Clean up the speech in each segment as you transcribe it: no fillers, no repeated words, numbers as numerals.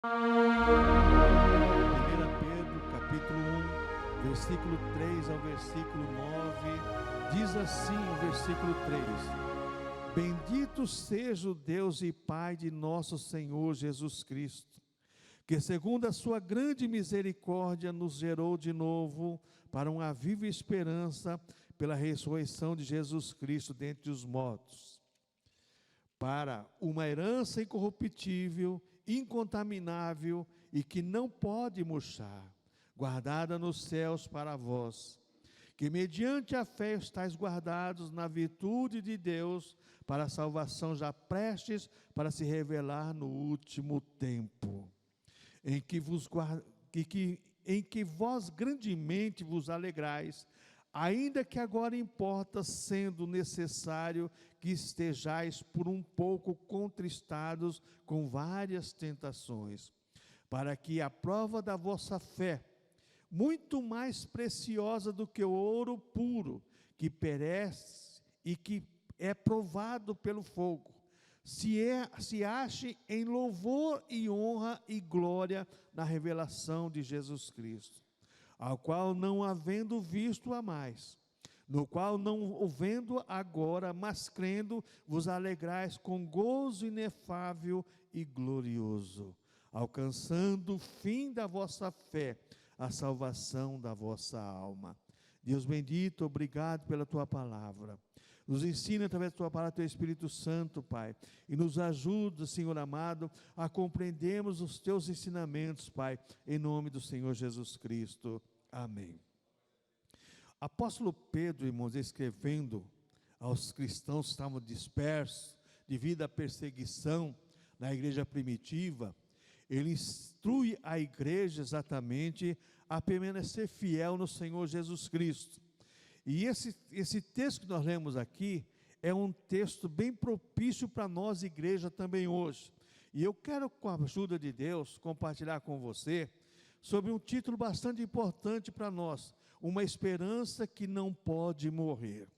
1 Pedro, capítulo 1, versículo 3 ao versículo 9, diz assim o versículo 3: Bendito seja o Deus e Pai de nosso Senhor Jesus Cristo, que segundo a sua grande misericórdia nos gerou de novo para uma viva esperança pela ressurreição de Jesus Cristo dentre os mortos, para uma herança incorruptível, incontaminável e que não pode murchar, guardada nos céus para vós, que mediante a fé estáis guardados na virtude de Deus, para a salvação já prestes para se revelar no último tempo, em que vós grandemente vos alegrais, ainda que agora importa, sendo necessário que estejais por um pouco contristados com várias tentações, para que a prova da vossa fé, muito mais preciosa do que o ouro puro, que perece e que é provado pelo fogo, se ache em louvor e honra e glória na revelação de Jesus Cristo, ao qual não havendo visto a mais, no qual não o vendo agora, mas crendo, vos alegrais com gozo inefável e glorioso, alcançando o fim da vossa fé, a salvação da vossa alma. Deus bendito, obrigado pela tua palavra. Nos ensina através da tua palavra, teu Espírito Santo, Pai, e nos ajuda, Senhor amado, a compreendermos os teus ensinamentos, Pai, em nome do Senhor Jesus Cristo. Amém. Apóstolo Pedro, irmãos, escrevendo aos cristãos que estavam dispersos devido à perseguição na igreja primitiva, ele instrui a igreja exatamente a permanecer fiel no Senhor Jesus Cristo. E esse texto que nós lemos aqui é um texto bem propício para nós, igreja, também hoje. E eu quero, com a ajuda de Deus, compartilhar com você sobre um título bastante importante para nós: uma esperança que não pode morrer.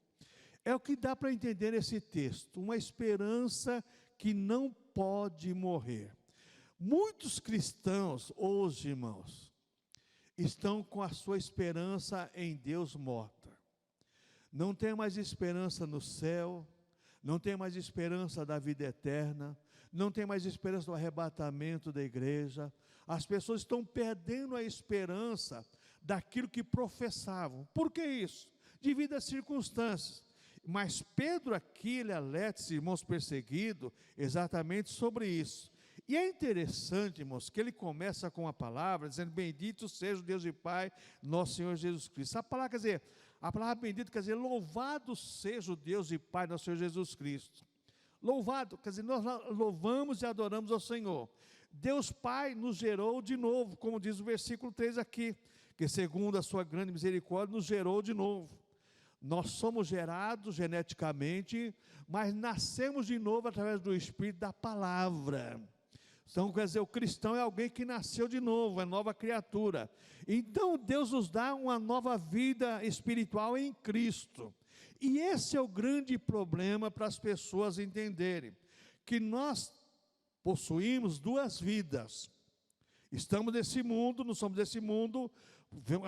É o que dá para entender esse texto, uma esperança que não pode morrer. Muitos cristãos hoje, irmãos, estão com a sua esperança em Deus morta. Não tem mais esperança no céu, não tem mais esperança da vida eterna, não tem mais esperança do arrebatamento da igreja. As pessoas estão perdendo a esperança daquilo que professavam. Por que isso? Devido às circunstâncias. Mas Pedro aqui, ele alerta esses irmãos perseguidos exatamente sobre isso. E é interessante, irmãos, que ele começa com a palavra dizendo: bendito seja o Deus e Pai, nosso Senhor Jesus Cristo. A palavra, quer dizer, a palavra bendito quer dizer louvado seja o Deus e Pai, nosso Senhor Jesus Cristo. Louvado, quer dizer, nós louvamos e adoramos ao Senhor. Deus Pai nos gerou de novo, como diz o versículo 3 aqui, que segundo a sua grande misericórdia nos gerou de novo. Nós somos gerados geneticamente, mas nascemos de novo através do Espírito da palavra. Então, quer dizer, o cristão é alguém que nasceu de novo, é nova criatura. Então, Deus nos dá uma nova vida espiritual em Cristo. E esse é o grande problema para as pessoas entenderem, que nós possuímos duas vidas. Estamos nesse mundo, não somos desse mundo,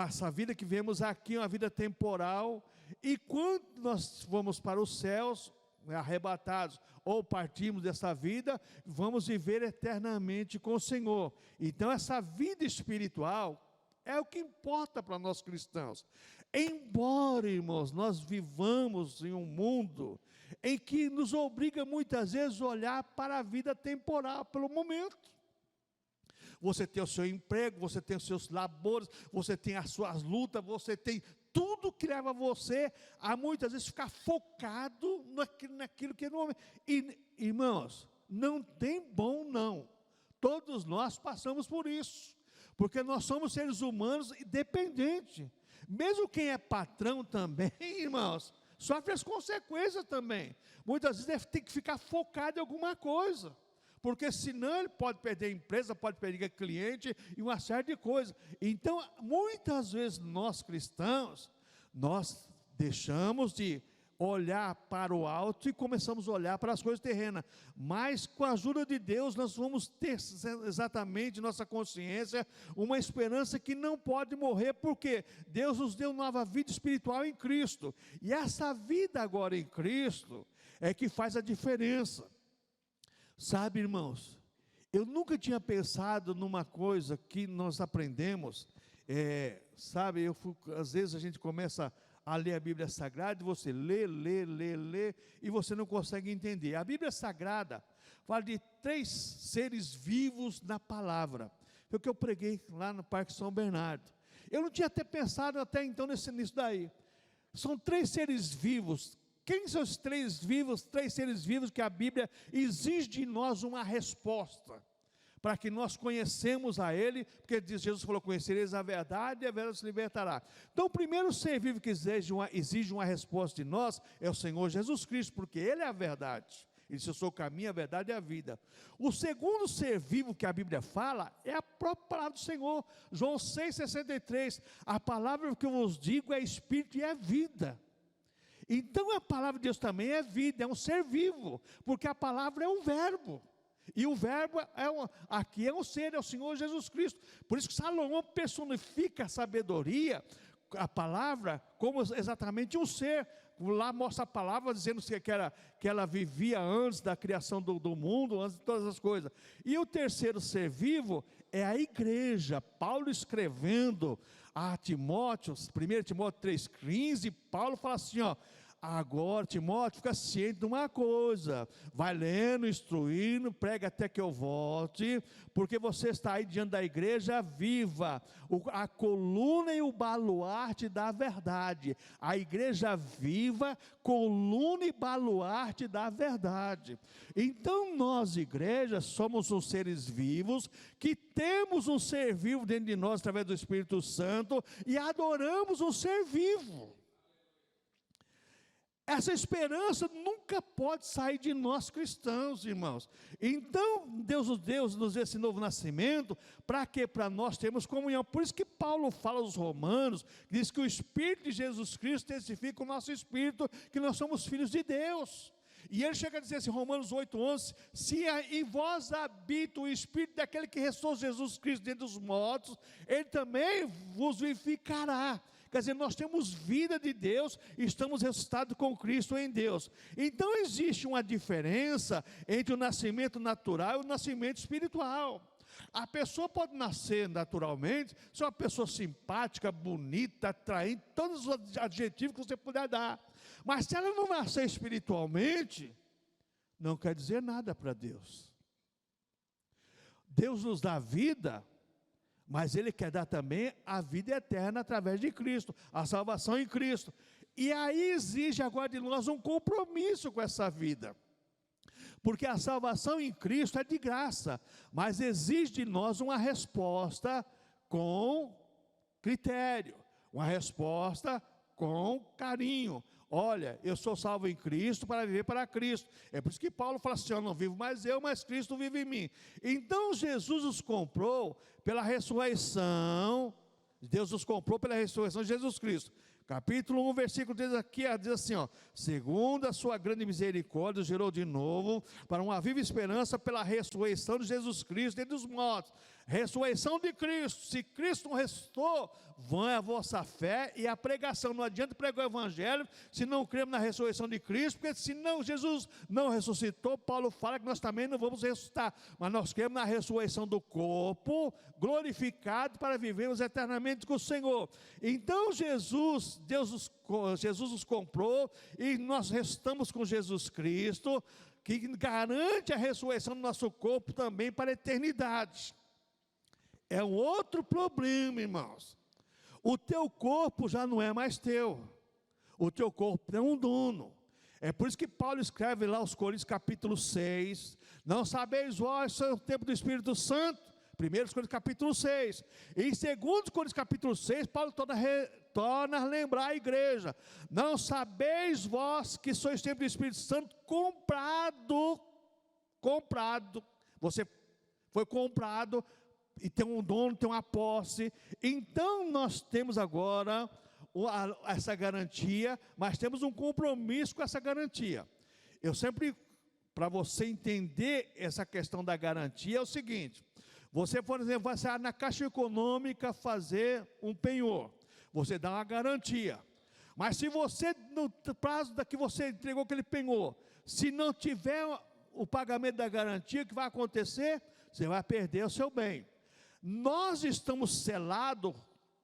essa vida que vemos aqui é uma vida temporal, e quando nós vamos para os céus, arrebatados, ou partimos dessa vida, vamos viver eternamente com o Senhor. Então essa vida espiritual é o que importa para nós cristãos. Embora, irmãos, nós vivamos em um mundo em que nos obriga muitas vezes a olhar para a vida temporal, pelo momento. Você tem o seu emprego, você tem os seus labores, você tem as suas lutas, você tem tudo que leva você a muitas vezes ficar focado naquilo que é no momento. E, irmãos, não tem bom não. Todos nós passamos por isso, porque nós somos seres humanos dependentes. Mesmo quem é patrão também, irmãos, sofre as consequências também. Muitas vezes ele tem que ficar focado em alguma coisa, porque senão ele pode perder a empresa, pode perder cliente e uma série de coisas. Então, muitas vezes nós cristãos, nós deixamos de olhar para o alto e começamos a olhar para as coisas terrenas. Mas com a ajuda de Deus nós vamos ter exatamente nossa consciência, uma esperança que não pode morrer, porque Deus nos deu nova vida espiritual em Cristo. E essa vida agora em Cristo é que faz a diferença. Sabe, irmãos, eu nunca tinha pensado numa coisa que nós aprendemos, sabe, às vezes a gente começa a ler a Bíblia Sagrada, e você lê, e você não consegue entender. A Bíblia Sagrada fala de 3 seres vivos na palavra. Foi o que eu preguei lá no Parque São Bernardo. Eu não tinha até pensado até então nisso daí. São 3 seres vivos. Quem são os 3 seres vivos que a Bíblia exige de nós uma resposta, para que nós conhecemos a Ele, porque Jesus falou, conhecereis a verdade e a verdade se libertará. Então o primeiro ser vivo que exige uma resposta de nós, é o Senhor Jesus Cristo, porque Ele é a verdade. Ele disse, eu sou o caminho, a verdade e a vida. O segundo ser vivo que a Bíblia fala, é a própria palavra do Senhor. João 6,63, a palavra que eu vos digo é espírito e é vida. Então a palavra de Deus também é vida, é um ser vivo, porque a palavra é um verbo. E o verbo aqui é um ser, é o Senhor Jesus Cristo. Por isso que Salomão personifica a sabedoria, a palavra, como exatamente um ser. Lá mostra a palavra dizendo que ela vivia antes da criação do mundo, antes de todas as coisas. E o terceiro ser vivo é a igreja. Paulo escrevendo a Timóteo, 1 Timóteo 3,15, Paulo fala assim, agora, Timóteo, fica ciente de uma coisa, vai lendo, instruindo, prega até que eu volte, porque você está aí diante da igreja viva, a coluna e o baluarte da verdade, a igreja viva, coluna e baluarte da verdade. Então nós, igreja, somos os seres vivos, que temos um ser vivo dentro de nós, através do Espírito Santo, e adoramos um ser vivo. Essa esperança nunca pode sair de nós cristãos, irmãos. Então, Deus nos deu esse novo nascimento, para quê? Para nós termos comunhão. Por isso que Paulo fala aos Romanos, diz que o Espírito de Jesus Cristo testifica o nosso Espírito, que nós somos filhos de Deus. E ele chega a dizer assim, Romanos 8,11, se em vós habita o Espírito daquele que ressuscitou Jesus Cristo dentre os mortos, ele também vos vivificará. Quer dizer, nós temos vida de Deus, e estamos ressuscitados com Cristo em Deus. Então existe uma diferença entre o nascimento natural e o nascimento espiritual. A pessoa pode nascer naturalmente, ser uma pessoa simpática, bonita, atraente, todos os adjetivos que você puder dar. Mas se ela não nascer espiritualmente, não quer dizer nada para Deus. Deus nos dá vida, mas Ele quer dar também a vida eterna através de Cristo, a salvação em Cristo. E aí exige agora de nós um compromisso com essa vida. Porque a salvação em Cristo é de graça, mas exige de nós uma resposta com critério, uma resposta com carinho. Olha, eu sou salvo em Cristo para viver para Cristo. É por isso que Paulo fala assim, eu não vivo mais eu, mas Cristo vive em mim. Então Jesus os comprou pela ressurreição, Deus os comprou pela ressurreição de Jesus Cristo. Capítulo 1, versículo 3 aqui, diz assim, segundo a sua grande misericórdia, gerou de novo para uma viva esperança pela ressurreição de Jesus Cristo dentre os mortos. Ressurreição de Cristo. Se Cristo não ressuscitou, vã é a vossa fé e a pregação. Não adianta pregar o evangelho se não cremos na ressurreição de Cristo, porque se não, Jesus não ressuscitou, Paulo fala que nós também não vamos ressuscitar, mas nós cremos na ressurreição do corpo, glorificado para vivermos eternamente com o Senhor. Então Jesus nos comprou, e nós ressuscitamos com Jesus Cristo, que garante a ressurreição do nosso corpo também para a eternidade. É um outro problema, irmãos. O teu corpo já não é mais teu. O teu corpo tem um dono. É por isso que Paulo escreve lá aos Coríntios capítulo 6. Não sabeis vós o tempo do Espírito Santo? 1 Coríntios capítulo 6. E em 2 Coríntios capítulo 6, Paulo torna a lembrar a igreja. Não sabeis vós que sois templo do Espírito Santo comprado. Você foi comprado e tem um dono, tem uma posse. Então nós temos agora essa garantia, mas temos um compromisso com essa garantia. Eu sempre, para você entender essa questão da garantia, é o seguinte: você, por exemplo, vai na Caixa Econômica fazer um penhor, você dá uma garantia, mas se você, no prazo que você entregou aquele penhor, se não tiver o pagamento da garantia, o que vai acontecer? Você vai perder o seu bem. Nós estamos selados,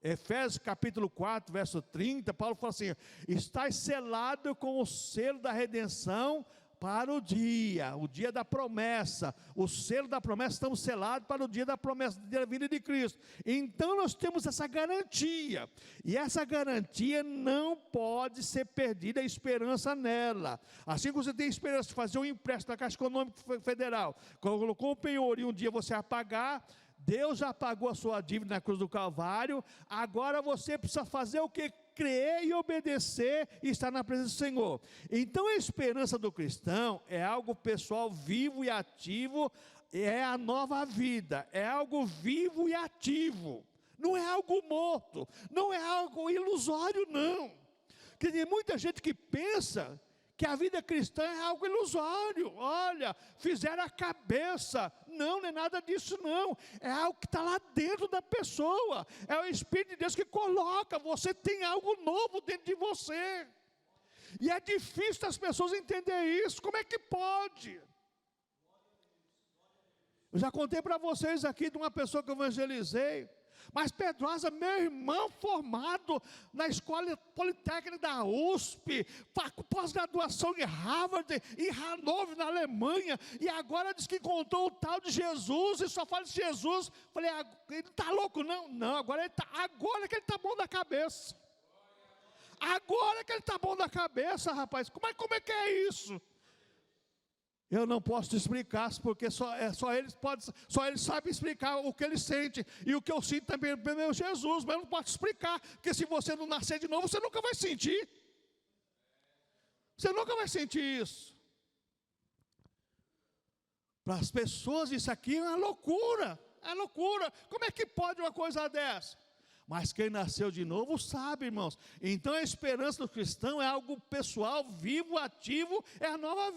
Efésios capítulo 4, verso 30, Paulo fala assim: estáis selado com o selo da redenção para o dia da promessa. O selo da promessa, estamos selados para o dia da promessa, da vida de Cristo. Então nós temos essa garantia, e essa garantia não pode ser perdida, a esperança nela. Assim como você tem esperança de fazer um empréstimo da Caixa Econômica Federal, colocou o penhor e um dia você vai pagar, Deus já pagou a sua dívida na cruz do Calvário, agora você precisa fazer o que? Crer e obedecer e estar na presença do Senhor. Então a esperança do cristão é algo pessoal, vivo e ativo, é a nova vida, é algo vivo e ativo, não é algo morto, não é algo ilusório, não. Porque tem muita gente que pensa que a vida cristã é algo ilusório. Olha, fizeram a cabeça. Não, não é nada disso não. É algo que está lá dentro da pessoa. É o Espírito de Deus que coloca. Você tem algo novo dentro de você. E é difícil as pessoas entenderem isso. Como é que pode? Eu já contei para vocês aqui de uma pessoa que eu evangelizei. Mas Pedrosa, meu irmão, formado na Escola Politécnica da USP, pós-graduação em Harvard, em Hannover, na Alemanha, e agora diz que encontrou o tal de Jesus, e só fala de Jesus. Falei, ele não está louco não? Não, agora que ele está bom da cabeça. Agora que ele está bom da cabeça, rapaz. Como é que é isso? Eu não posso te explicar, porque só ele sabe explicar o que ele sente, e o que eu sinto também é meu Jesus, mas eu não posso explicar, porque se você não nascer de novo, você nunca vai sentir. Você nunca vai sentir isso. Para as pessoas isso aqui é uma loucura, como é que pode uma coisa dessa? Mas quem nasceu de novo sabe, irmãos. Então a esperança do cristão é algo pessoal, vivo, ativo, é a nova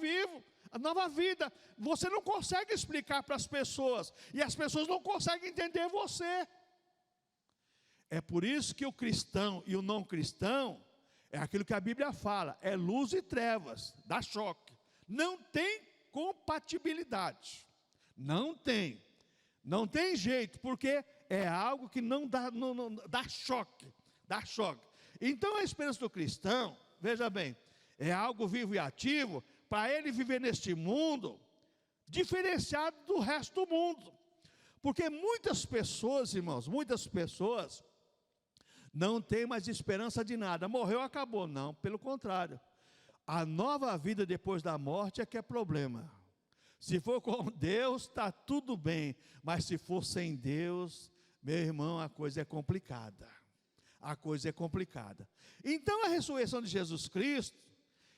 vida. Você não consegue explicar para as pessoas, e as pessoas não conseguem entender você. É por isso que o cristão e o não cristão, é aquilo que a Bíblia fala, é luz e trevas, dá choque. Não tem compatibilidade, não tem jeito, porque é algo que não dá choque. Então a esperança do cristão, veja bem, é algo vivo e ativo, para ele viver neste mundo, diferenciado do resto do mundo. Porque muitas pessoas, irmãos, não têm mais esperança de nada. Morreu, acabou. Não, pelo contrário. A nova vida depois da morte é que é problema. Se for com Deus, está tudo bem. Mas se for sem Deus, meu irmão, a coisa é complicada. Então a ressurreição de Jesus Cristo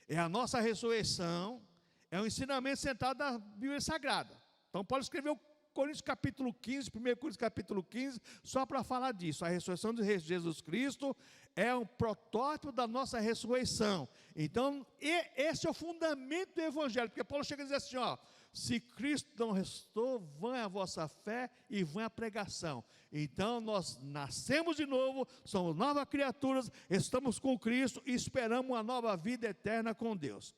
é a nossa ressurreição, é um ensinamento centrado na Bíblia Sagrada. Então Paulo escreveu Coríntios capítulo 15, 1 Coríntios capítulo 15, só para falar disso. A ressurreição de Jesus Cristo é um protótipo da nossa ressurreição. Então esse é o fundamento do Evangelho, porque Paulo chega a dizer assim, ó: se Cristo não ressuscitou, vã é a vossa fé e vã a pregação. Então nós nascemos de novo, somos novas criaturas, estamos com Cristo e esperamos uma nova vida eterna com Deus.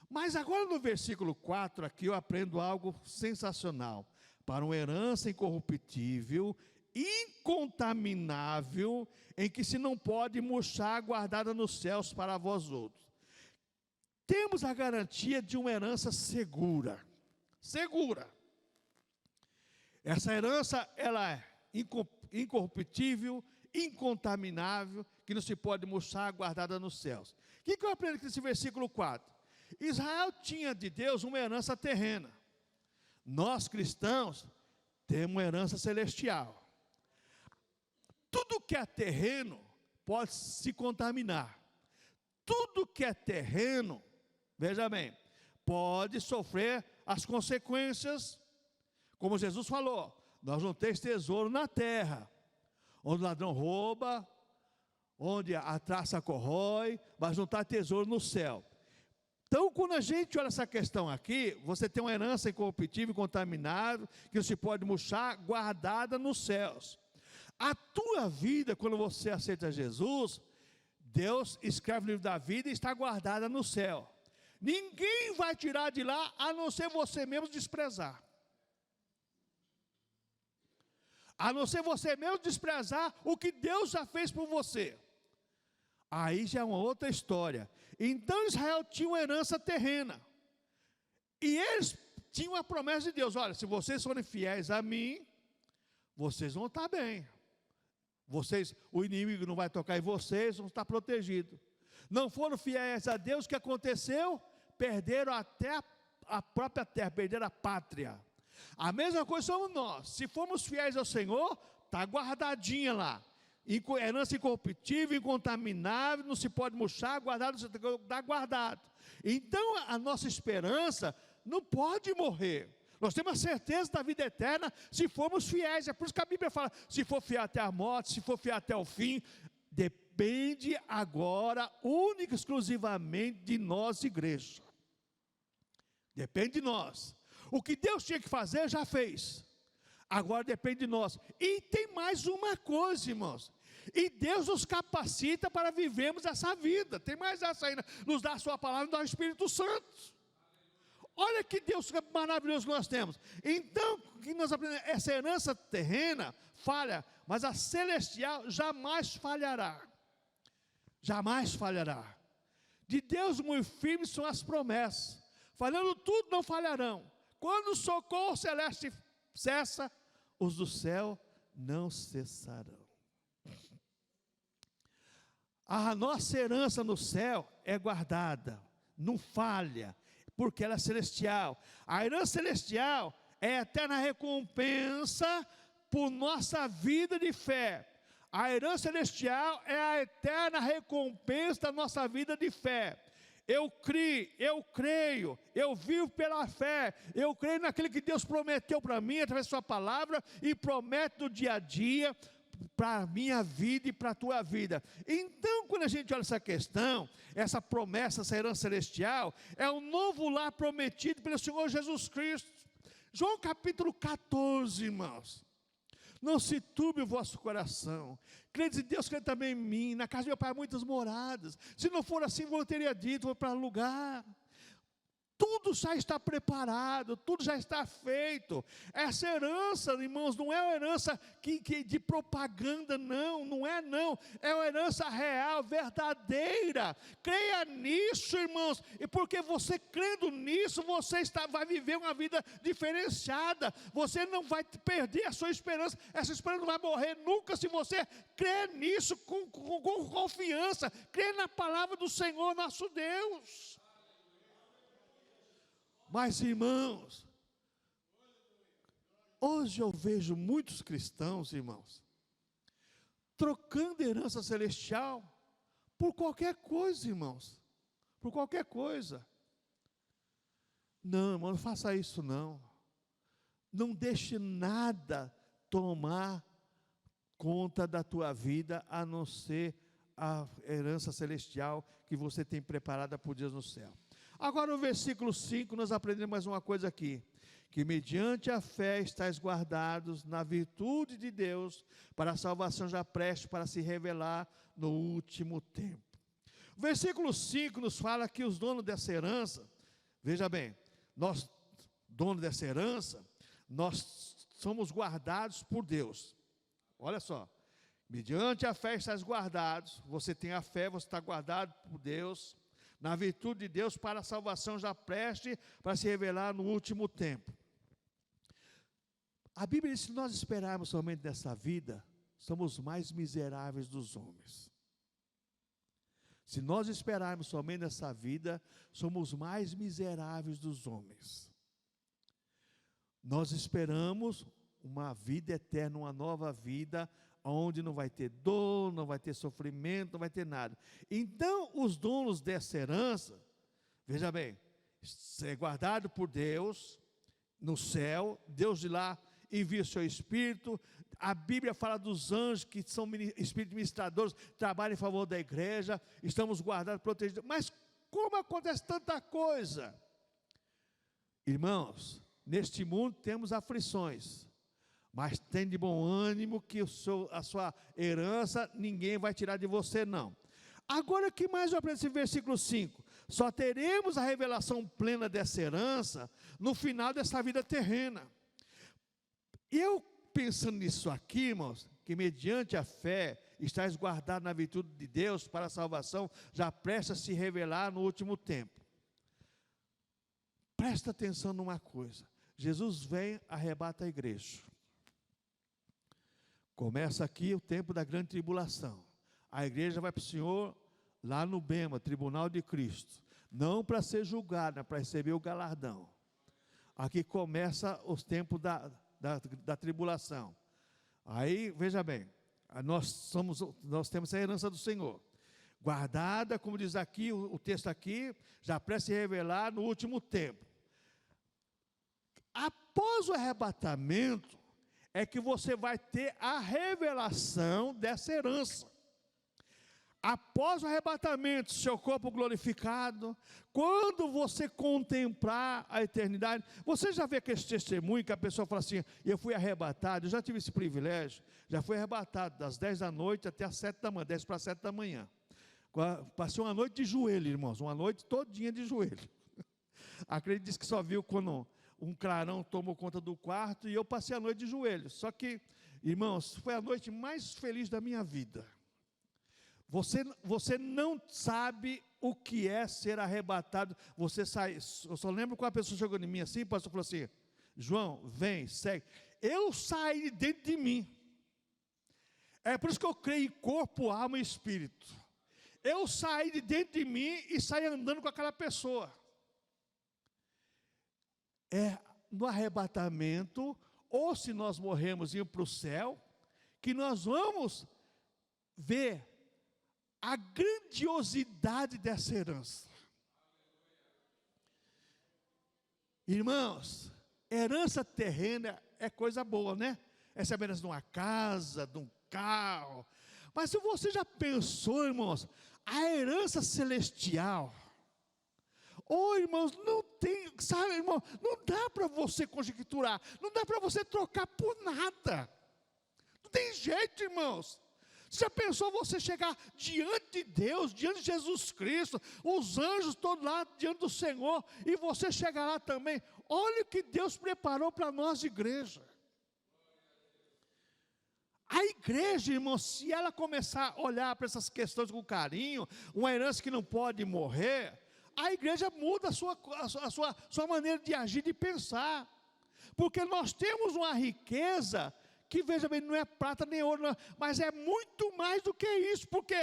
Mas agora no versículo 4 aqui eu aprendo algo sensacional. Para uma herança incorruptível, incontaminável, em que se não pode murchar, guardada nos céus para vós outros. Temos a garantia de uma herança segura. Essa herança, ela é incorruptível, incontaminável, que não se pode murchar, guardada nos céus. O que eu aprendo aqui nesse versículo 4? Israel tinha de Deus uma herança terrena. Nós cristãos temos uma herança celestial. Tudo que é terreno pode se contaminar. Tudo que é terreno, veja bem, pode sofrer as consequências, como Jesus falou: nós não temos tesouro na terra, onde o ladrão rouba, onde a traça corrói, vai juntar tesouro no céu. Então, quando a gente olha essa questão aqui, você tem uma herança incorruptível, incontaminável, que não se pode murchar, guardada nos céus. A tua vida, quando você aceita Jesus, Deus escreve o livro da vida e está guardada no céu. Ninguém vai tirar de lá, a não ser você mesmo desprezar. A não ser você mesmo desprezar o que Deus já fez por você. Aí já é uma outra história. Então Israel tinha uma herança terrena. E eles tinham a promessa de Deus: olha, se vocês forem fiéis a mim, vocês vão estar bem. O inimigo não vai tocar em vocês, vão estar protegidos. Não foram fiéis a Deus, o que aconteceu? Perderam até a própria terra, perderam a pátria. A mesma coisa somos nós. Se formos fiéis ao Senhor, está guardadinha lá. Herança incorruptível, incontaminável, não se pode murchar, guardado, está guardado. Então a nossa esperança não pode morrer. Nós temos a certeza da vida eterna se formos fiéis. É por isso que a Bíblia fala: se for fiel até a morte, se for fiel até o fim. Depende agora, única e exclusivamente de nós, igreja. Depende de nós. O que Deus tinha que fazer, já fez. Agora depende de nós. E tem mais uma coisa, irmãos. E Deus nos capacita para vivermos essa vida. Tem mais essa ainda. Nos dá a sua palavra, nos dá o Espírito Santo. Olha que Deus maravilhoso nós temos. Então, o que nós aprendemos? Essa herança terrena falha, mas a celestial jamais falhará. Jamais falhará. De Deus muito firmes são as promessas. Falhando tudo, não falharão. Quando o socorro celeste cessa, os do céu não cessarão. A nossa herança no céu é guardada, não falha, porque ela é celestial. A herança celestial é a eterna recompensa por nossa vida de fé. A herança celestial é a eterna recompensa da nossa vida de fé. Eu creio, eu vivo pela fé, eu creio naquilo que Deus prometeu para mim, através da sua palavra, e promete no dia a dia, para a minha vida e para a tua vida. Então, quando a gente olha essa questão, essa promessa, essa herança celestial, é um novo lar prometido pelo Senhor Jesus Cristo. João capítulo 14, irmãos. Não se turbe o vosso coração. Credes em Deus, crede também em mim. Na casa do meu pai há muitas moradas. Se não for assim, eu teria dito, vou para lugar. Tudo já está preparado, tudo já está feito. Essa herança, irmãos, não é uma herança de propaganda, não é não. É uma herança real, verdadeira. Creia nisso, irmãos, e porque você crendo nisso, você vai viver uma vida diferenciada. Você não vai perder a sua esperança. Essa esperança não vai morrer nunca se você crer nisso com confiança. Crer na palavra do Senhor nosso Deus. Mas, irmãos, hoje eu vejo muitos cristãos, irmãos, trocando herança celestial por qualquer coisa, irmãos, por qualquer coisa. Não, irmão, não faça isso não. Não deixe nada tomar conta da tua vida, a não ser a herança celestial que você tem preparada por Deus no céu. Agora no versículo 5 nós aprendemos mais uma coisa aqui, que mediante a fé estáis guardados na virtude de Deus, para a salvação já preste para se revelar no último tempo. O versículo 5 nos fala que os donos dessa herança, veja bem, nós, donos dessa herança, nós somos guardados por Deus. Olha só, mediante a fé estáis guardados, você tem a fé, você está guardado por Deus, na virtude de Deus, para a salvação já preste para se revelar no último tempo. A Bíblia diz que se nós esperarmos somente dessa vida, somos mais miseráveis dos homens. Se nós esperarmos somente nessa vida, somos mais miseráveis dos homens. Nós esperamos uma vida eterna, uma nova vida, onde não vai ter dor, não vai ter sofrimento, não vai ter nada. Então, os donos dessa herança, veja bem, é guardado por Deus, no céu, Deus de lá envia o seu Espírito. A Bíblia fala dos anjos que são espíritos ministradores, trabalham em favor da igreja, estamos guardados, protegidos. Mas como acontece tanta coisa? Irmãos, neste mundo temos aflições, mas tem de bom ânimo que a sua herança ninguém vai tirar de você, não. Agora, o que mais eu aprendo nesse versículo 5? Só teremos a revelação plena dessa herança no final dessa vida terrena. Eu, pensando nisso aqui, irmãos, que mediante a fé, estáis guardados na virtude de Deus para a salvação, já presta a se revelar no último tempo. Presta atenção numa coisa. Jesus vem, arrebata a igreja. Começa aqui o tempo da grande tribulação. A igreja vai para o Senhor lá no Bema, tribunal de Cristo. Não para ser julgada, para receber o galardão. Aqui começa os tempos da tribulação. Aí, veja bem, nós temos a herança do Senhor. Guardada, como diz aqui, o texto aqui, já para se revelar no último tempo. Após o arrebatamento, é que você vai ter a revelação dessa herança. Após o arrebatamento, seu corpo glorificado, quando você contemplar a eternidade, você já vê aquele testemunho que a pessoa fala assim, eu fui arrebatado, eu já tive esse privilégio, já fui arrebatado das 10 da noite até as 7 da manhã, 10 para 7 da manhã. Passei uma noite de joelho, irmãos, uma noite todinha de joelho. Acredito diz que só viu quando um clarão tomou conta do quarto e eu passei a noite de joelho. Só que, irmãos, foi a noite mais feliz da minha vida. Você não sabe o que é ser arrebatado. Você sai, eu só lembro quando a pessoa chegou em mim assim, o pastor falou assim, João, vem, segue. Eu saí de dentro de mim. É por isso que eu creio em corpo, alma e espírito. Eu saí de dentro de mim e saí andando com aquela pessoa. É no arrebatamento, ou se nós morrermos e ir para o céu, que nós vamos ver a grandiosidade dessa herança. Irmãos, herança terrena é coisa boa, né? Essa é a herança de uma casa, de um carro. Mas se você já pensou, irmãos, a herança celestial, irmãos, não tem, sabe, irmão, não dá para você conjecturar, não dá para você trocar por nada. Não tem jeito, irmãos. Você já pensou você chegar diante de Deus, diante de Jesus Cristo, os anjos todos lá diante do Senhor, e você chegar lá também? Olha o que Deus preparou para nós, igreja. A igreja, irmão, se ela começar a olhar para essas questões com carinho, uma herança que não pode morrer, a igreja muda a sua maneira de agir, de pensar. Porque nós temos uma riqueza que, veja bem, não é prata nem ouro, não, mas é muito mais do que isso, porque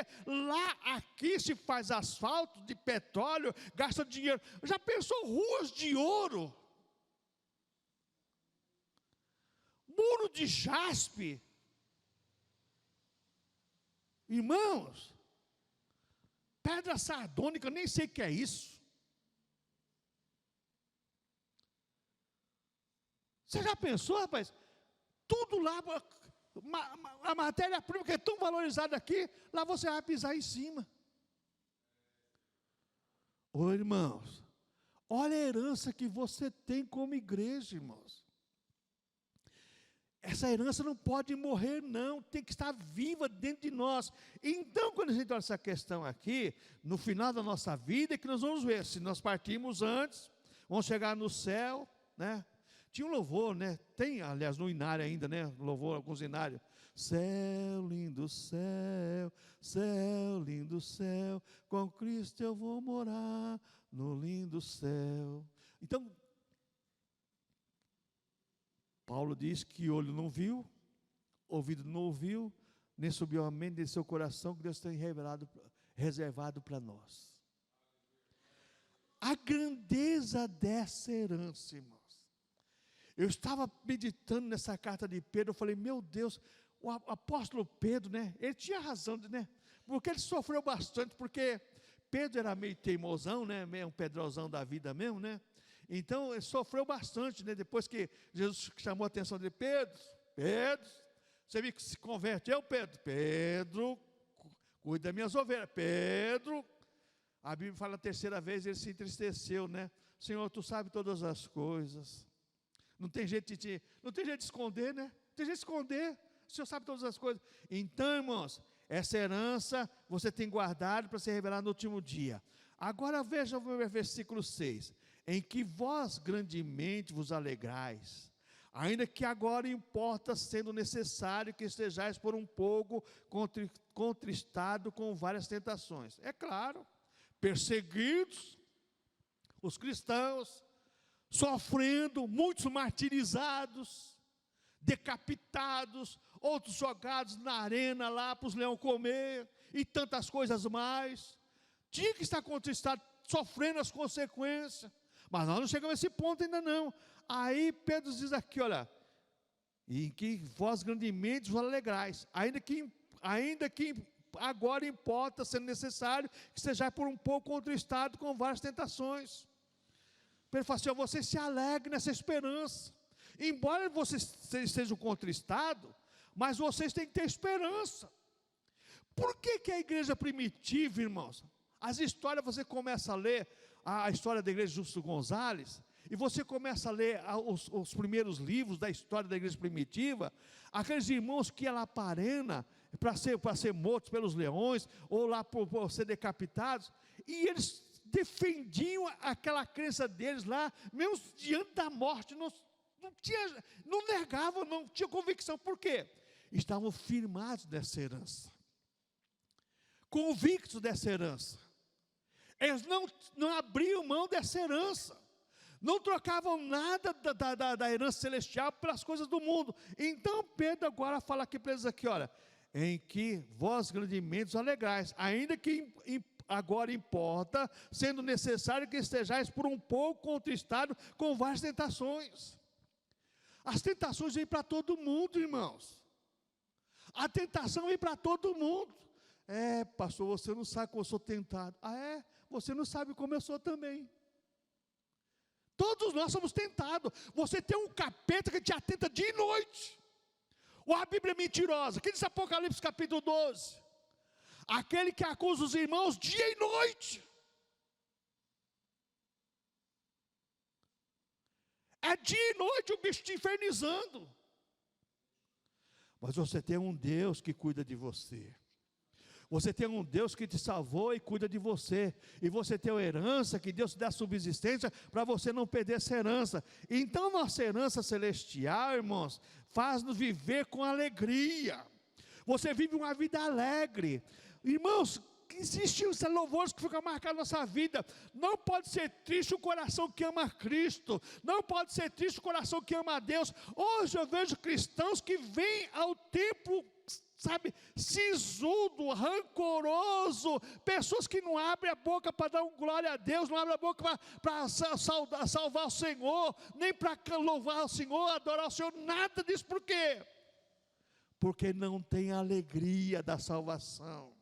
aqui se faz asfalto de petróleo, gasta dinheiro. Já pensou ruas de ouro? Muro de jaspe? Irmãos, pedra sardônica, nem sei o que é isso. Você já pensou, rapaz? Tudo lá, a matéria-prima que é tão valorizada aqui, lá você vai pisar em cima. Irmãos, olha a herança que você tem como igreja, irmãos. Essa herança não pode morrer, não, tem que estar viva dentro de nós. Então, quando a gente olha essa questão aqui, no final da nossa vida, é que nós vamos ver, se nós partimos antes, vamos chegar no céu, né? Tinha um louvor, né? Tem, aliás, no inário ainda, né? Louvor, alguns inários. Céu, lindo céu, céu, lindo céu, com Cristo eu vou morar no lindo céu. Então, Paulo diz que olho não viu, ouvido não ouviu, nem subiu a mente de seu coração, que Deus tem reservado para nós. A grandeza dessa herança, irmãos. Eu estava meditando nessa carta de Pedro, eu falei, meu Deus, o apóstolo Pedro, né, ele tinha razão, né, porque ele sofreu bastante, porque Pedro era meio teimosão, né, meio um pedrosão da vida mesmo, né, Então, ele sofreu bastante, né? Depois que Jesus chamou a atenção dele, Pedro, você viu que se converteu, Pedro? Pedro, cuida das minhas ovelhas. Pedro, a Bíblia fala a terceira vez, ele se entristeceu, né? Senhor, tu sabes todas as coisas. Não tem jeito de esconder, né? Não tem jeito de esconder. O Senhor sabe todas as coisas. Então, irmãos, essa herança você tem guardado para ser revelado no último dia. Agora veja o versículo 6. Em que vós grandemente vos alegrais, ainda que agora importa, sendo necessário que estejais por um pouco contristado com várias tentações. É claro, perseguidos, os cristãos, sofrendo, muitos martirizados, decapitados, outros jogados na arena lá para os leões comer, e tantas coisas mais. Tinha que estar contristado, sofrendo as consequências. Mas nós não chegamos a esse ponto ainda não. Aí Pedro diz aqui, olha, em que vós grandemente vos alegrais, ainda que agora importa, sendo necessário, que seja por um pouco contristado com várias tentações. Pedro fala assim, você se alegre nessa esperança, embora vocês sejam contristados, mas vocês têm que ter esperança. Por que a igreja primitiva, irmãos, as histórias você começa a ler, a história da igreja Justo Gonzalez, e você começa a ler os primeiros livros da história da igreja primitiva, aqueles irmãos que iam lá para a arena, para ser mortos pelos leões, ou lá por ser decapitados, e eles defendiam aquela crença deles lá, mesmo diante da morte, não negavam, não tinham convicção. Por quê? Estavam firmados nessa herança, convictos dessa herança. Eles não abriam mão dessa herança, não trocavam nada da herança celestial pelas coisas do mundo. Então Pedro agora fala aqui para eles aqui, olha, em que vós grandemente os alegrais, ainda que agora importa, sendo necessário que estejais por um pouco contristados com várias tentações. As tentações vêm para todo mundo, irmãos. A tentação vem para todo mundo. Pastor, você não sabe como eu sou tentado. Você não sabe como eu sou também. Todos nós somos tentados. Você tem um capeta que te atenta dia e noite. Ou a Bíblia é mentirosa. Que diz Apocalipse capítulo 12? Aquele que acusa os irmãos dia e noite. É dia e noite o bicho te infernizando. Mas você tem um Deus que cuida de você. Você tem um Deus que te salvou e cuida de você. E você tem uma herança que Deus te dá subsistência para você não perder essa herança. Então nossa herança celestial, irmãos, faz-nos viver com alegria. Você vive uma vida alegre. Irmãos, existem os louvores que ficam marcados na nossa vida. Não pode ser triste o coração que ama Cristo. Não pode ser triste o coração que ama a Deus. Hoje eu vejo cristãos que vêm ao templo, sisudo, rancoroso, pessoas que não abrem a boca para dar glória a Deus, não abrem a boca para salvar o Senhor, nem para louvar o Senhor, adorar o Senhor, nada disso. Por quê? Porque não tem alegria da salvação,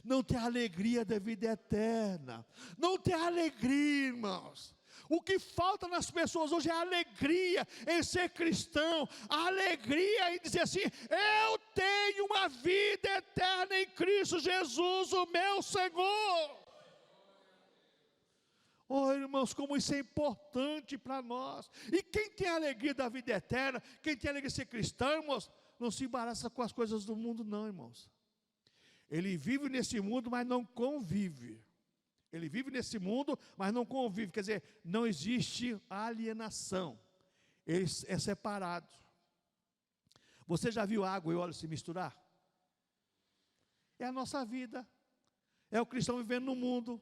não tem alegria da vida eterna, não tem alegria, irmãos. O que falta nas pessoas hoje é a alegria em ser cristão, a alegria em dizer assim, eu tenho uma vida eterna em Cristo Jesus, o meu Senhor. Oh, irmãos, como isso é importante para nós. E quem tem a alegria da vida eterna, quem tem a alegria de ser cristão, irmãos, não se embaraça com as coisas do mundo não, irmãos. Ele vive nesse mundo, mas não convive. Ele vive nesse mundo, mas não convive. Quer dizer, não existe alienação. Ele é separado. Você já viu água e óleo se misturar? É a nossa vida. É o cristão vivendo no mundo.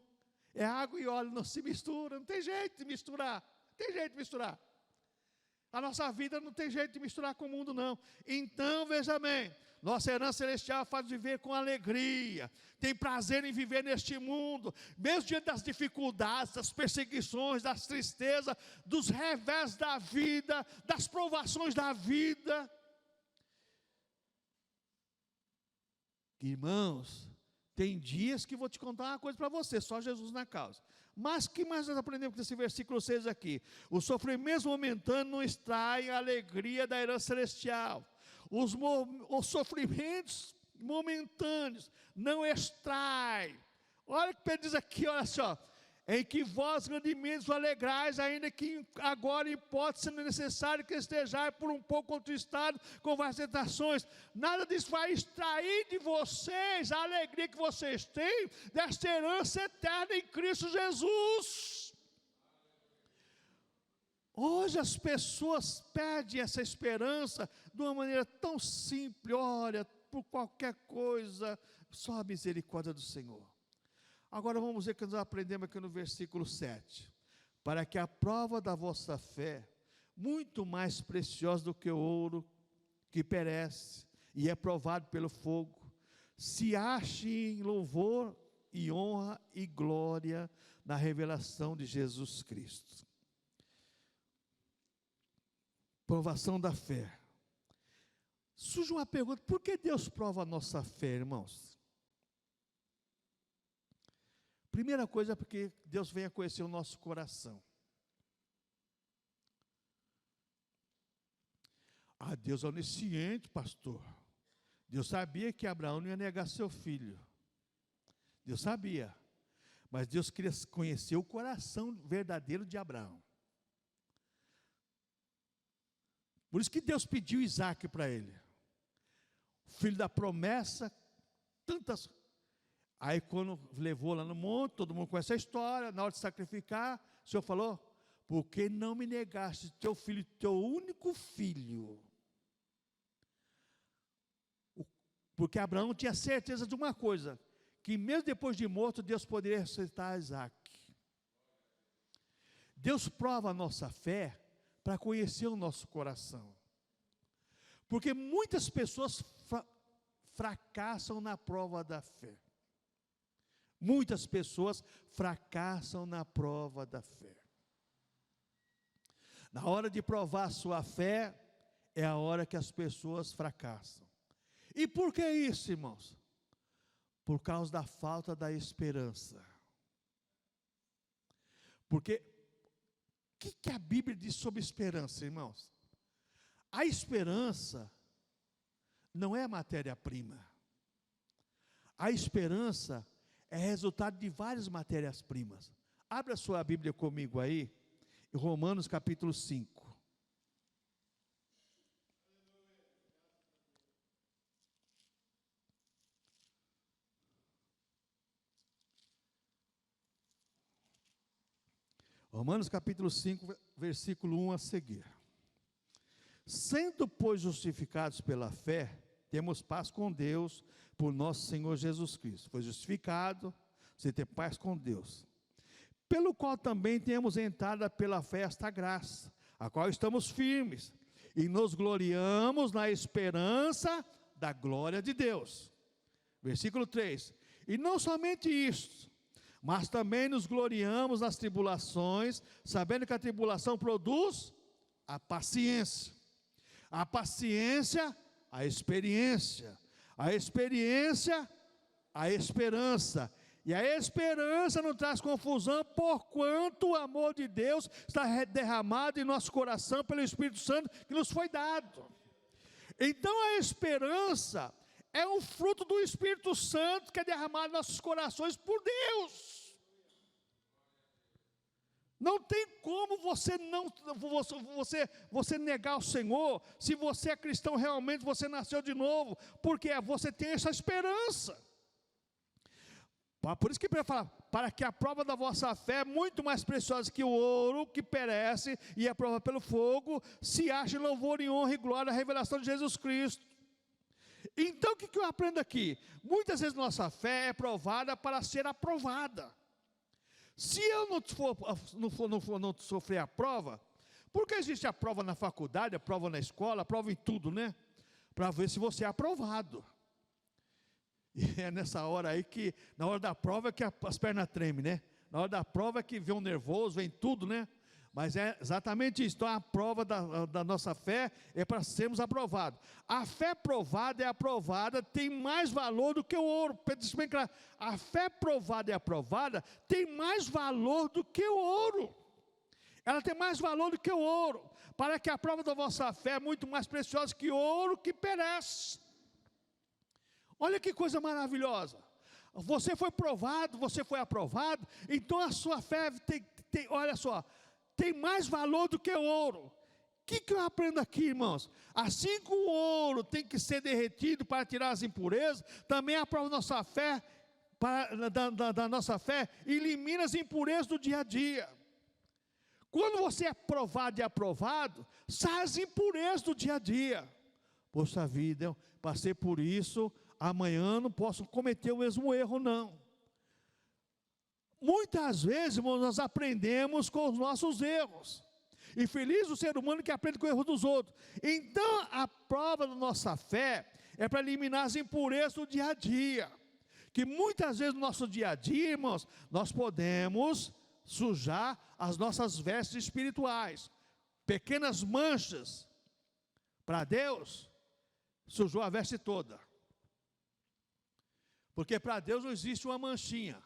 É água e óleo, não se mistura. Não tem jeito de misturar. Não tem jeito de misturar. A nossa vida não tem jeito de misturar com o mundo, não. Então, veja bem, nossa herança celestial faz viver com alegria, tem prazer em viver neste mundo, mesmo diante das dificuldades, das perseguições, das tristezas, dos revés da vida, das provações da vida. Irmãos, Tem dias que vou te contar uma coisa para você, só Jesus na causa. Mas o que mais nós aprendemos com esse versículo 6 aqui? Os sofrimentos momentâneos não extraem a alegria da herança celestial. Os sofrimentos momentâneos não extraem. Olha o que Pedro diz aqui, olha só. Em que vós grandemente vos alegrais, ainda que agora em hipótese sendo necessário que estejais por um pouco contristado com várias tentações. Nada disso vai extrair de vocês a alegria que vocês têm desta herança eterna em Cristo Jesus. Hoje as pessoas perdem essa esperança de uma maneira tão simples. Olha, por qualquer coisa, só a misericórdia do Senhor. Agora vamos ver o que nós aprendemos aqui no versículo 7. Para que a prova da vossa fé, muito mais preciosa do que o ouro, que perece e é provado pelo fogo, se ache em louvor e honra e glória na revelação de Jesus Cristo. Provação da fé. Surge uma pergunta: por que Deus prova a nossa fé, irmãos? Primeira coisa é porque Deus venha conhecer o nosso coração. Deus é onisciente, pastor. Deus sabia que Abraão não ia negar seu filho. Deus sabia. Mas Deus queria conhecer o coração verdadeiro de Abraão. Por isso que Deus pediu Isaac para ele. O filho da promessa, tantas. Aí quando levou lá no monte, todo mundo conhece a história, na hora de sacrificar, o Senhor falou: por que não me negaste teu filho, teu único filho? Porque Abraão tinha certeza de uma coisa, que mesmo depois de morto, Deus poderia ressuscitar Isaac. Deus prova a nossa fé para conhecer o nosso coração. Porque muitas pessoas fracassam na prova da fé. Muitas pessoas fracassam na prova da fé. Na hora de provar a sua fé, é a hora que as pessoas fracassam. E por que isso, irmãos? Por causa da falta da esperança. Porque, o que a Bíblia diz sobre esperança, irmãos? A esperança não é matéria-prima. A esperança é resultado de várias matérias-primas. Abra sua Bíblia comigo aí, em Romanos capítulo 5. Romanos capítulo 5, versículo 1 a seguir. Sendo, pois, justificados pela fé, temos paz com Deus, por nosso Senhor Jesus Cristo. Foi justificado, você tem paz com Deus. Pelo qual também temos entrada pela fé esta graça, a qual estamos firmes, e nos gloriamos na esperança da glória de Deus. Versículo 3. E não somente isto, mas também nos gloriamos nas tribulações, sabendo que a tribulação produz a paciência. A paciência, a experiência. A experiência, a esperança. E a esperança não traz confusão, porquanto o amor de Deus está derramado em nosso coração pelo Espírito Santo que nos foi dado. Então a esperança é um fruto do Espírito Santo que é derramado em nossos corações por Deus. Não tem como você negar o Senhor. Se você é cristão realmente, você nasceu de novo, porque você tem essa esperança. Por isso que ele fala: para que a prova da vossa fé, muito mais preciosa que o ouro, que perece e é prova pelo fogo, se ache louvor e honra e glória a revelação de Jesus Cristo. Então o que eu aprendo aqui? Muitas vezes nossa fé é provada para ser aprovada. Se eu não sofrer a prova, porque existe a prova na faculdade, a prova na escola, a prova em tudo, né? Para ver se você é aprovado. E é nessa hora aí que, na hora da prova, é que as pernas tremem, né? Na hora da prova é que vem um nervoso, vem tudo, né? Mas é exatamente isso. Então a prova da nossa fé é para sermos aprovados. A fé provada e aprovada tem mais valor do que o ouro. Isso bem claro. A fé provada e aprovada tem mais valor do que o ouro. Ela tem mais valor do que o ouro. Para que a prova da vossa fé é muito mais preciosa que ouro que perece. Olha que coisa maravilhosa. Você foi provado, você foi aprovado, então a sua fé olha só, tem mais valor do que o ouro. O que eu aprendo aqui, irmãos? Assim como o ouro tem que ser derretido para tirar as impurezas, também a prova da nossa fé, da nossa fé, elimina as impurezas do dia a dia. Quando você é provado e aprovado, sai as impurezas do dia a dia. Poxa vida, eu passei por isso, amanhã não posso cometer o mesmo erro, não. Muitas vezes, irmãos, nós aprendemos com os nossos erros. E feliz o ser humano que aprende com o erro dos outros. Então, a prova da nossa fé é para eliminar as impurezas do dia a dia. Que muitas vezes no nosso dia a dia, irmãos, nós podemos sujar as nossas vestes espirituais. Pequenas manchas, para Deus, sujou a veste toda. Porque para Deus não existe uma manchinha.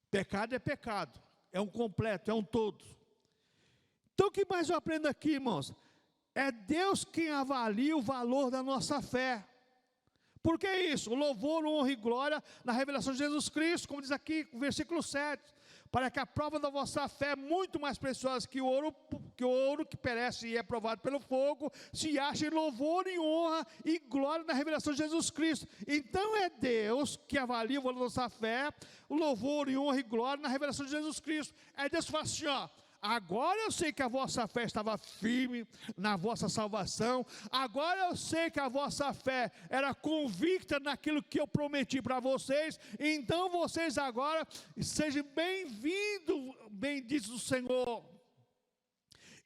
Pecado é pecado, é um completo, é um todo. Então o que mais eu aprendo aqui, irmãos? É Deus quem avalia o valor da nossa fé. Por que isso? O louvor, honra e glória na revelação de Jesus Cristo, como diz aqui o versículo 7. Para que a prova da vossa fé é muito mais preciosa que o ouro que perece e é provado pelo fogo, se ache louvor e honra e glória na revelação de Jesus Cristo. Então é Deus que avalia o valor da nossa fé, o louvor e honra e glória na revelação de Jesus Cristo. É Deus que fala assim, ó, agora eu sei que a vossa fé estava firme na vossa salvação. Agora eu sei que a vossa fé era convicta naquilo que eu prometi para vocês. Então vocês agora sejam bem-vindos, benditos do Senhor.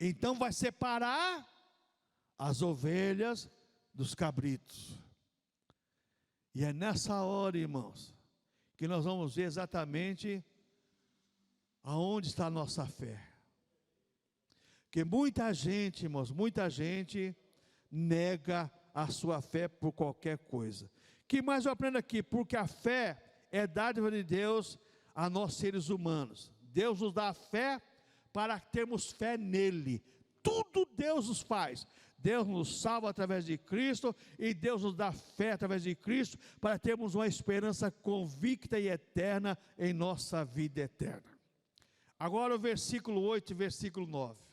Então vai separar as ovelhas dos cabritos. E é nessa hora, irmãos, que nós vamos ver exatamente aonde está a nossa fé. Porque muita gente, irmãos, muita gente nega a sua fé por qualquer coisa. O que mais eu aprendo aqui? Porque a fé é dádiva de Deus a nós seres humanos. Deus nos dá a fé para termos fé nele. Tudo Deus nos faz. Deus nos salva através de Cristo e Deus nos dá fé através de Cristo para termos uma esperança convicta e eterna em nossa vida eterna. Agora o versículo 8 e versículo 9.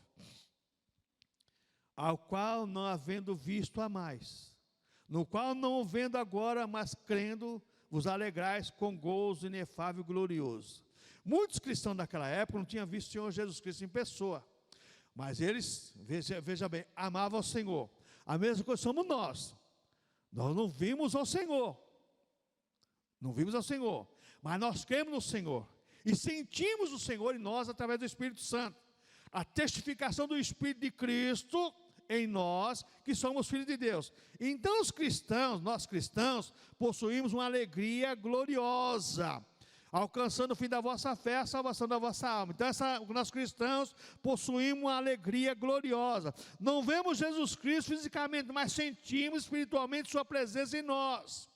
Ao qual não havendo visto a mais, no qual não vendo agora, mas crendo, vos alegrais com gozo inefável e glorioso. Muitos cristãos daquela época não tinham visto o Senhor Jesus Cristo em pessoa, mas eles, veja bem, amavam o Senhor. A mesma coisa somos nós não vimos ao Senhor, mas nós cremos no Senhor, e sentimos o Senhor em nós através do Espírito Santo. A testificação do Espírito de Cristo em nós, que somos filhos de Deus. Então nós cristãos, possuímos uma alegria gloriosa, alcançando o fim da vossa fé, a salvação da vossa alma. Então nós cristãos possuímos uma alegria gloriosa. Não vemos Jesus Cristo fisicamente, mas sentimos espiritualmente sua presença em nós.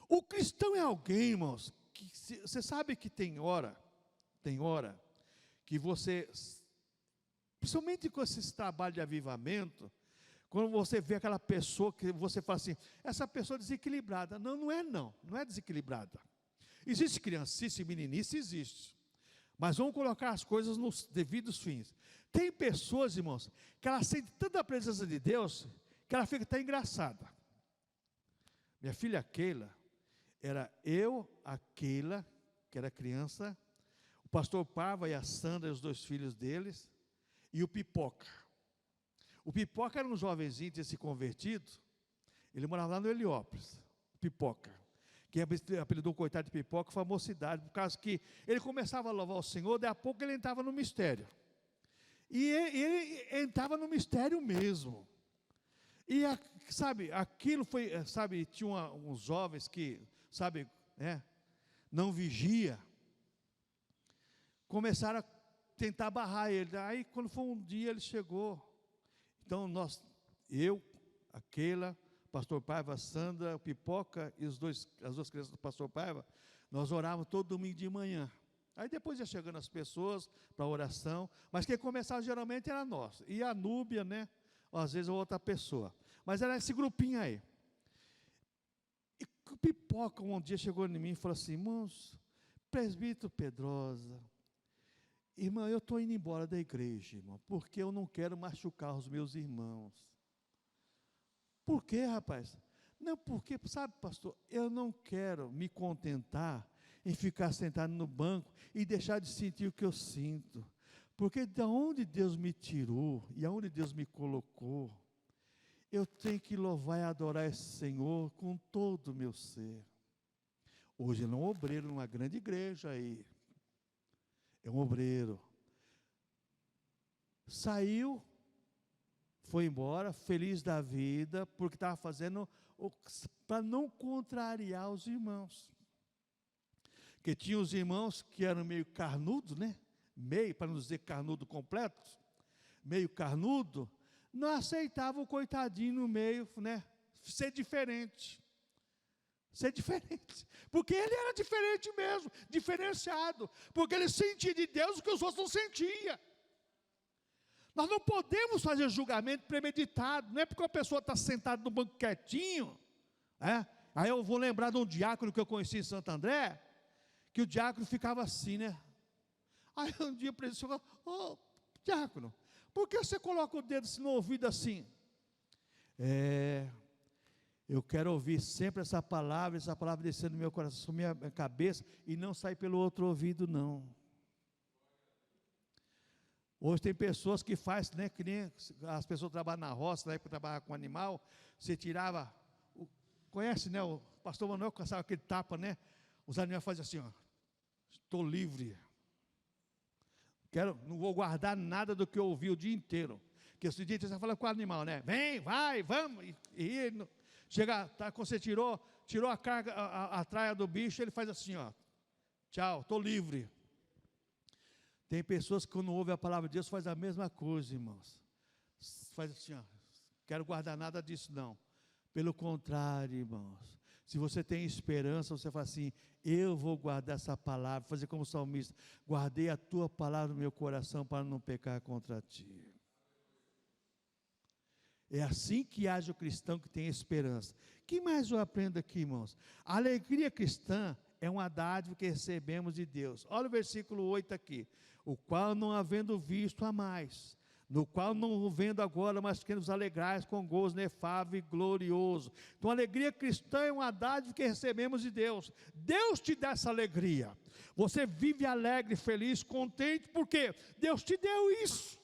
O cristão é alguém, irmãos, que você sabe que tem hora que você, principalmente com esse trabalho de avivamento, quando você vê aquela pessoa que você fala assim, essa pessoa é desequilibrada. Não é desequilibrada. Existe criancice e meninice, existe. Mas vamos colocar as coisas nos devidos fins. Tem pessoas, irmãos, que ela sente tanta presença de Deus, que ela fica até engraçada. Minha filha Keila, era eu, a Keila, que era criança, o pastor Pava e a Sandra, os dois filhos deles, e o Pipoca. O Pipoca era um jovenzinho que tinha se convertido, ele morava lá no Heliópolis, Pipoca, que apelidou o coitado de Pipoca, foi a mocidade, por causa que ele começava a louvar o Senhor, daí a pouco ele entrava no mistério. E ele entrava no mistério mesmo. E, aquilo foi, tinha uns jovens que, não vigia, começaram a tentar barrar ele. Aí, quando foi um dia, ele chegou. Então, eu, aquela, pastor Paiva, Sandra, Pipoca e as duas crianças do pastor Paiva, nós orávamos todo domingo de manhã. Aí depois ia chegando as pessoas para a oração, mas quem começava geralmente era nós. E a Núbia, né? Ou às vezes outra pessoa. Mas era esse grupinho aí. E o Pipoca um dia chegou em mim e falou assim: irmãos, presbítero Pedrosa, irmão, eu estou indo embora da igreja, irmão, porque eu não quero machucar os meus irmãos. Por quê, rapaz? Não, porque, sabe, pastor, eu não quero me contentar em ficar sentado no banco e deixar de sentir o que eu sinto. Porque de onde Deus me tirou e aonde Deus me colocou, eu tenho que louvar e adorar esse Senhor com todo o meu ser. Hoje ele é um obreiro numa grande igreja aí. É um obreiro. Saiu, foi embora, feliz da vida, porque estava fazendo para não contrariar os irmãos. Porque tinha os irmãos que eram meio carnudos, né? Meio, para não dizer carnudo completo, meio carnudo, não aceitava o coitadinho no meio, né? Ser diferente. Ser diferente. Porque ele era diferente mesmo, diferenciado. Porque ele sentia de Deus o que os outros não sentiam. Nós não podemos fazer julgamento premeditado. Não é porque a pessoa está sentada no banco quietinho. Aí eu vou lembrar de um diácono que eu conheci em Santo André, que o diácono ficava assim, né? Aí um dia para ele falou: ô, diácono, por que você coloca o dedo no ouvido assim? Eu quero ouvir sempre essa palavra descendo no meu coração, minha cabeça, e não sair pelo outro ouvido, não. Hoje tem pessoas que fazem, né, que nem as pessoas trabalham na roça, na época trabalhava com animal, você tirava, conhece, né, o pastor Manuel caçava aquele tapa, né, os animais fazem assim, ó, estou livre, não vou guardar nada do que eu ouvi o dia inteiro, porque esse dia você fala com o animal, né, vem, vai, vamos, e chega, tá, quando você tirou a carga, a traia do bicho, ele faz assim, ó, tchau, estou livre. Tem pessoas que quando ouvem a palavra de Deus faz a mesma coisa, irmãos. Faz assim, ó, quero guardar nada disso não. Pelo contrário, irmãos, se você tem esperança, você fala assim: eu vou guardar essa palavra, fazer como salmista, guardei a tua palavra no meu coração para não pecar contra ti. É assim que age o cristão que tem esperança. O que mais eu aprendo aqui, irmãos? A alegria cristã é uma dádiva que recebemos de Deus. Olha o versículo 8 aqui. O qual não havendo visto a mais, no qual não vendo agora, mas que nos alegrais com gozo inefável e glorioso. Então a alegria cristã é uma dádiva que recebemos de Deus. Deus te dá essa alegria. Você vive alegre, feliz, contente, porque Deus te deu isso.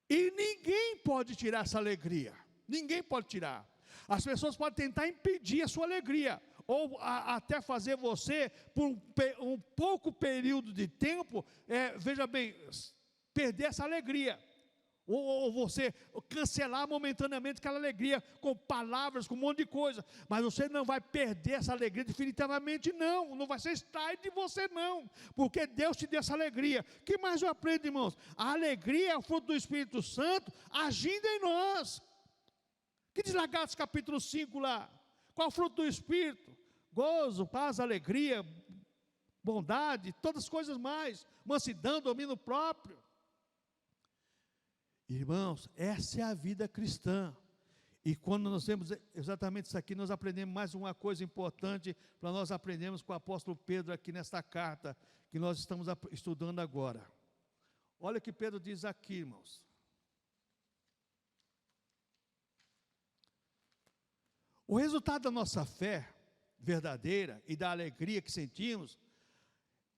E ninguém pode tirar essa alegria. Ninguém pode tirar. As pessoas podem tentar impedir a sua alegria, ou até fazer você, por um pouco período de tempo, veja bem, perder essa alegria, ou você cancelar momentaneamente aquela alegria, com palavras, com um monte de coisa, mas você não vai perder essa alegria definitivamente, não vai ser extraído de você não, porque Deus te deu essa alegria. O que mais eu aprendo, irmãos? A alegria é o fruto do Espírito Santo, agindo em nós. Que diz lá Gálatas capítulo 5 lá? Qual é o fruto do Espírito? Gozo, paz, alegria, bondade, todas as coisas mais, mansidão, domínio próprio. Irmãos, essa é a vida cristã. E quando nós vemos exatamente isso aqui, nós aprendemos mais uma coisa importante para nós aprendermos com o apóstolo Pedro aqui nesta carta que nós estamos estudando agora. Olha o que Pedro diz aqui, irmãos. O resultado da nossa fé verdadeira e da alegria que sentimos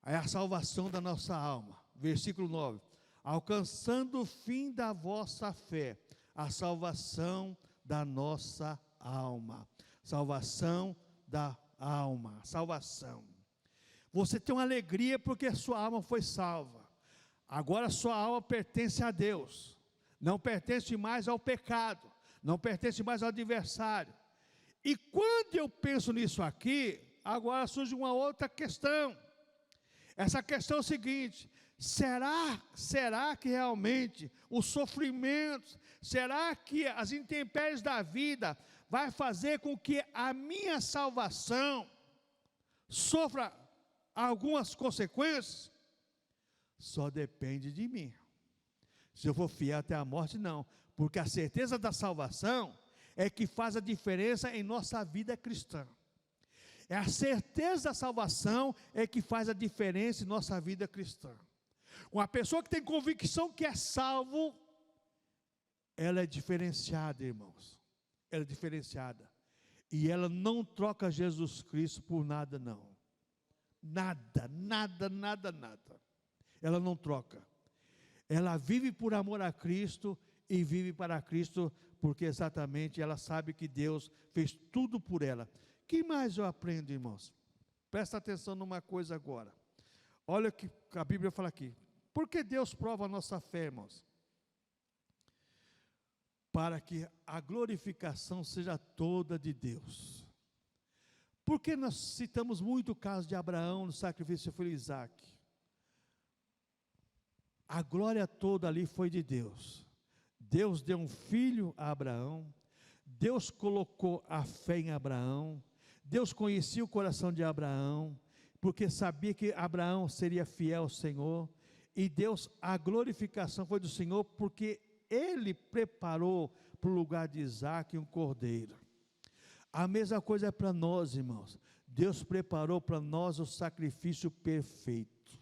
é a salvação da nossa alma. Versículo 9. Alcançando o fim da vossa fé, a salvação da nossa alma. Salvação da alma. Salvação. Você tem uma alegria porque a sua alma foi salva. Agora a sua alma pertence a Deus. Não pertence mais ao pecado. Não pertence mais ao adversário. E quando eu penso nisso aqui, agora surge uma outra questão. Essa questão é o seguinte: Será que realmente os sofrimentos, será que as intempéries da vida vai fazer com que a minha salvação sofra algumas consequências? Só depende de mim. Se eu for fiel até a morte, não. Porque a certeza da salvação é que faz a diferença em nossa vida cristã. É a certeza da salvação é que faz a diferença em nossa vida cristã. Uma pessoa que tem convicção que é salvo, ela é diferenciada, irmãos. Ela é diferenciada. E ela não troca Jesus Cristo por nada, não. Nada, nada, nada, nada. Ela não troca. Ela vive por amor a Cristo e vive para Cristo, porque exatamente ela sabe que Deus fez tudo por ela. O que mais eu aprendo, irmãos? Presta atenção numa coisa agora. Olha o que a Bíblia fala aqui. Por que Deus prova a nossa fé, irmãos? Para que a glorificação seja toda de Deus. Por que nós citamos muito o caso de Abraão no sacrifício do filho Isaac? A glória toda ali foi de Deus. Deus deu um filho a Abraão. Deus colocou a fé em Abraão. Deus conhecia o coração de Abraão, porque sabia que Abraão seria fiel ao Senhor. E Deus, a glorificação foi do Senhor, porque Ele preparou para o lugar de Isaac um cordeiro. A mesma coisa é para nós, irmãos. Deus preparou para nós o sacrifício perfeito.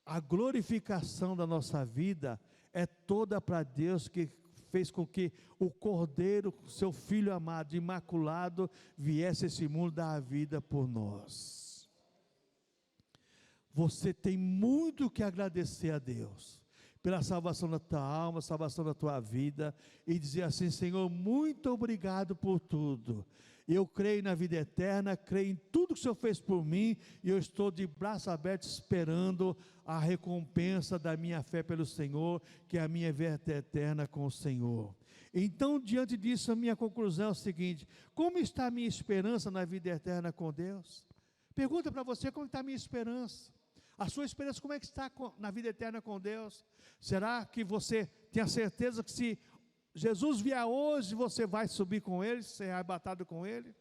A glorificação da nossa vida é toda para Deus, que fez com que o Cordeiro, seu Filho amado, imaculado, viesse a esse mundo dar a vida por nós. Você tem muito que agradecer a Deus, pela salvação da tua alma, salvação da tua vida, e dizer assim: Senhor, muito obrigado por tudo. Eu creio na vida eterna, creio em tudo que o Senhor fez por mim, e eu estou de braços abertos esperando a recompensa da minha fé pelo Senhor, que é a minha vida eterna com o Senhor. Então, diante disso, a minha conclusão é o seguinte: como está a minha esperança na vida eterna com Deus? Pergunta para você: como está a minha esperança? A sua esperança, como é que está na vida eterna com Deus? Será que você tem a certeza que se Jesus vier hoje, você vai subir com Ele, ser arrebatado com Ele?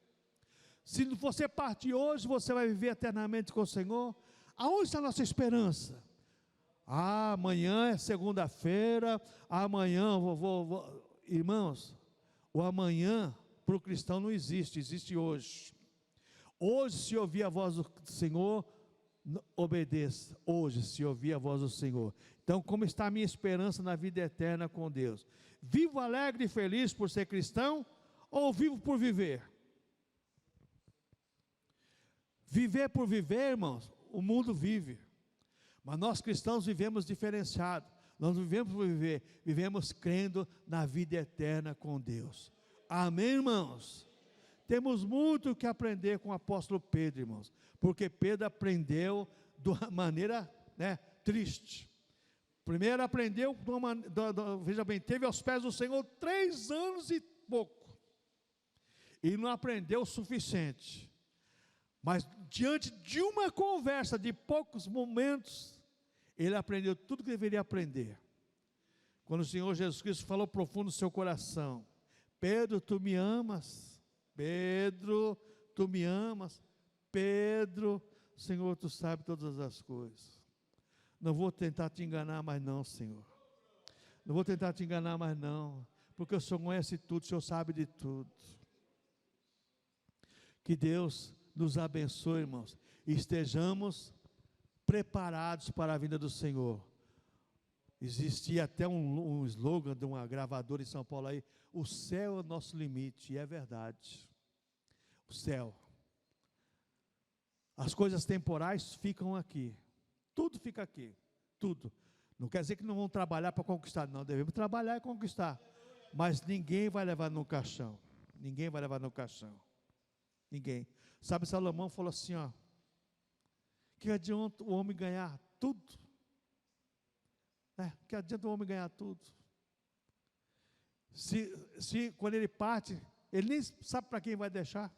Se você partir hoje, você vai viver eternamente com o Senhor? Aonde está a nossa esperança? Amanhã é segunda-feira, amanhã irmãos, o amanhã para o cristão não existe, existe hoje. Hoje, se ouvir a voz do Senhor, obedeça. Hoje, se ouvir a voz do Senhor. Então, como está a minha esperança na vida eterna com Deus? Vivo alegre e feliz por ser cristão, ou vivo por viver? Viver por viver, irmãos, o mundo vive, mas nós cristãos vivemos diferenciado. Nós vivemos por viver, vivemos crendo na vida eterna com Deus. Amém, irmãos? Temos muito que aprender com o apóstolo Pedro, irmãos, porque Pedro aprendeu de uma maneira, triste. Primeiro aprendeu, veja bem, teve aos pés do Senhor 3 anos e pouco, e não aprendeu o suficiente. Mas diante de uma conversa de poucos momentos, ele aprendeu tudo que deveria aprender. Quando o Senhor Jesus Cristo falou profundo no seu coração: Pedro, tu me amas? Pedro, tu me amas? Pedro, Senhor, tu sabes todas as coisas. Não vou tentar te enganar mais não, Senhor. Não vou tentar te enganar mais não, porque o Senhor conhece tudo, o Senhor sabe de tudo. Que Deus nos abençoe, irmãos, e estejamos preparados para a vinda do Senhor. Existia até um slogan de uma gravadora em São Paulo aí: o céu é o nosso limite, e é verdade. O céu. As coisas temporais ficam aqui. Tudo fica aqui, tudo. Não quer dizer que não vamos trabalhar para conquistar, não, devemos trabalhar e conquistar. Mas ninguém vai levar no caixão. Ninguém vai levar no caixão. Ninguém. Sabe, Salomão falou assim, ó: que adianta o homem ganhar tudo? Que adianta o homem ganhar tudo? Se quando ele parte, ele nem sabe para quem vai deixar.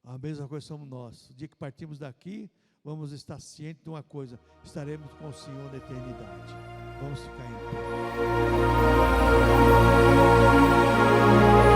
A mesma coisa somos nós. O dia que partimos daqui, vamos estar cientes de uma coisa: estaremos com o Senhor na eternidade. Vamos ficar em pé.